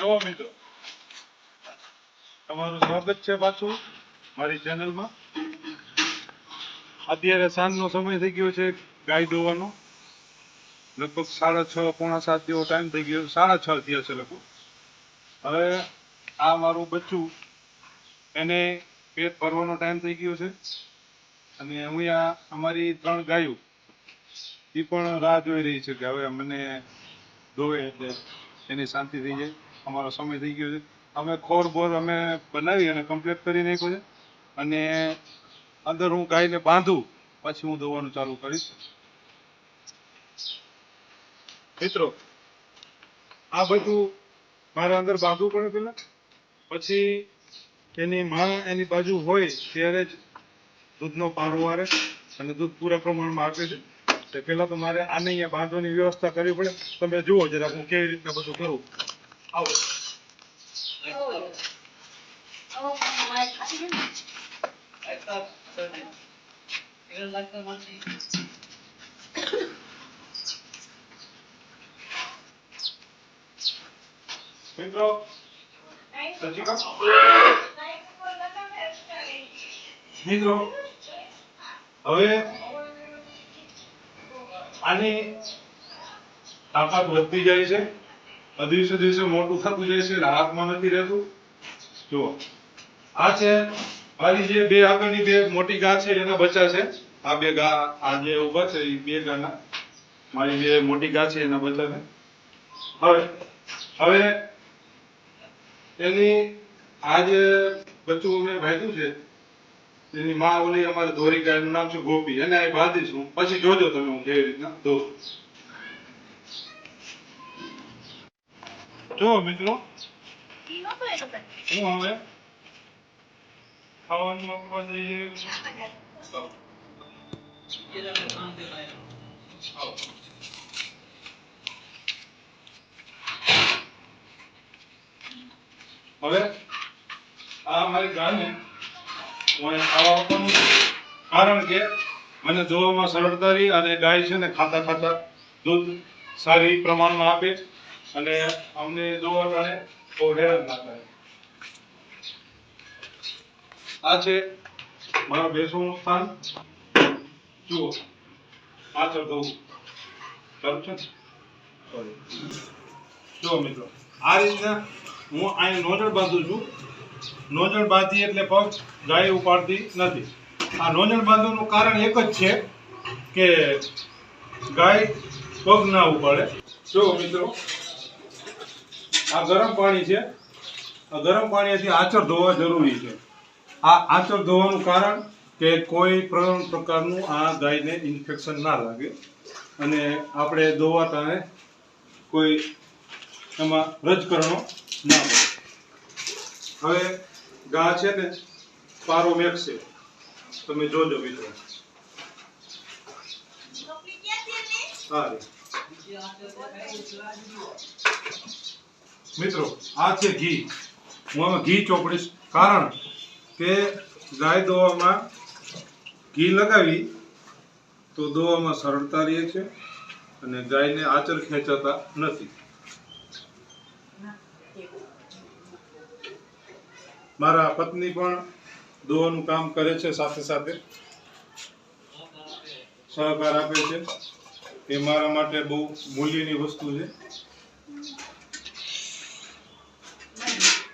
જો મિત્રો, તમારું સ્વાગત છે પાછું મારી ચેનલમાં. અત્યારે સાંજનો સમય થઈ ગયો છે ગાય દોવાનો. લગભગ 6:30 પોણા 7 જેવો ટાઈમ થઈ ગયો. 6:30 થયા છે લગભગ. હવે આ મારું બચ્ચું, એને પેટ ભરવાનો ટાઈમ થઈ ગયો છે અને અહીંયા અમારી 3 ગાયો એ પણ રાહ જોઈ રહી છે કે હવે મને દોવે એટલે એની શાંતિ થઈ જાય. અમારો સમય થઈ ગયો છે. અમે ખોર બોર અમે બનાવી અને કમ્પ્લીટ કરી નાખ્યો છે અને અંદર હું ગાયને બાંધું પછી હું દોવાનું ચાલુ કરીશ. મિત્રો, આ બધું મારે અંદર બાંધવું પડે પેલા, પછી એની માં એની બાજુ હોય ત્યારે જ દૂધનો પારો વારે અને દૂધ પૂરા પ્રમાણમાં આપે છે. તો પેલા તો મારે આને અહીંયા બાંધવાની વ્યવસ્થા કરવી પડે. તમે જુઓ જરા હું કેવી રીતના બધું કરું. આવો. મિત્રો, મિત્રો, હવે આની તાકાત વધતી જાય છે, દિવસે દિવસે મોટું થતું જાય છે, હાથમાં નથી રહેતું. જુઓ, આ છે મારી જે 2 આગળની 2 મોટી ગા છે એના બચ્ચા છે. આ 2 ગા આ જે ઉભા છે એ 2 ગાના મારી 2 મોટી ગા છે એના બચ્ચા છે. હવે એની આ જે બચ્ચું મેં બાંધ્યું છે એની માં ઓલી અમારે ધોરી ગાયનું નામ છે ગોપી. એને આ બાંધીશ હું, પછી જોજો તમે હું કેવી રીતના દોઉં. જો મિત્રો, હું હવે ખાવાનું આપવા જઈએ. હવે આ મારી ગાયને હું ખાવા આપવાનું છું, કારણ કે મને જોવામાં સરળતા રહી અને ગાય છે ને ખાતા ખાતા દૂધ સારી પ્રમાણમાં આપે અને અમને દોવાને બહુ હેરાન ના કરે. આ છે મારા બેસવાનું સ્થાન. જુઓ, પાછળ દઉં ચાલુ છે. જુઓ મિત્રો, આ રીતના હું અહીં નોઝલ બાંધું છું. નોઝલ બાંધી એટલે પગ ગાય ઉપાડતી નથી. આ નોઝલ બાંધવાનું કારણ એક જ છે કે ગાય પગ ના ઉપાડે. જો મિત્રો, આ ગરમ પાણી છે. આ ગરમ પાણીથી આંચળ ધોવા જરૂરી છે. આ આંચળ ધોવાનું કારણ કે કોઈ પણ પ્રકારનું આ ગાયને ઇન્ફેક્શન ના લાગે અને આપણે ધોવાતાને કોઈ એમાં રજકરણો ના પડે. હવે ગા છે ને પારો મેકશે, તમે જોજો મિત્રો. મિત્રો, આ છે ઘી. હું આમાં ઘી ચોપડીશ, કારણ કે ગાય દોવામાં ઘી લગાવી તો દોવામાં સરળતા રહે છે અને ગાયને આચર ખેંચાતા નથી. મારા પત્ની પણ દોવાનું કામ કરે છે, સાથે સાથે સહકાર આપે છે. એ મારા માટે બહુ મૂલ્યની વસ્તુ છે.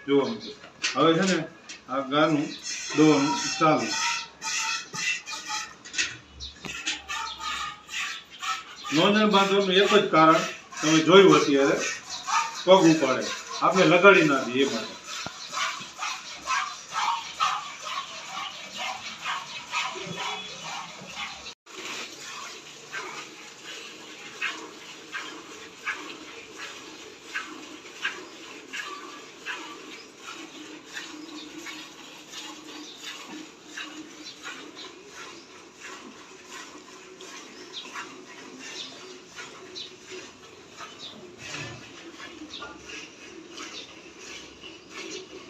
જોવા મિત્રો, હવે છે ને આ ગાનું દોવાનું ચાલુ. નોઝલ બાંધવાનું એક જ કારણ તમે જોયું અત્યારે, પગ ઉપાડે, આપણે લગાડી ના દઈએ એ માટે.